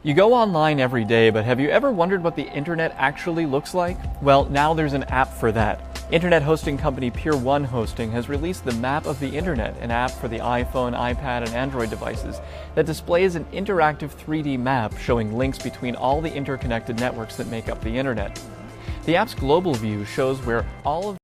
You go online every day, but have you ever wondered what the internet actually looks like? Well, now there's an app for that. Internet hosting company Pier 1 Hosting has released the Map of the Internet, an app for the iPhone, iPad, and Android devices that displays an interactive 3D map showing links between all the interconnected networks that make up the internet. The app's global view shows where all of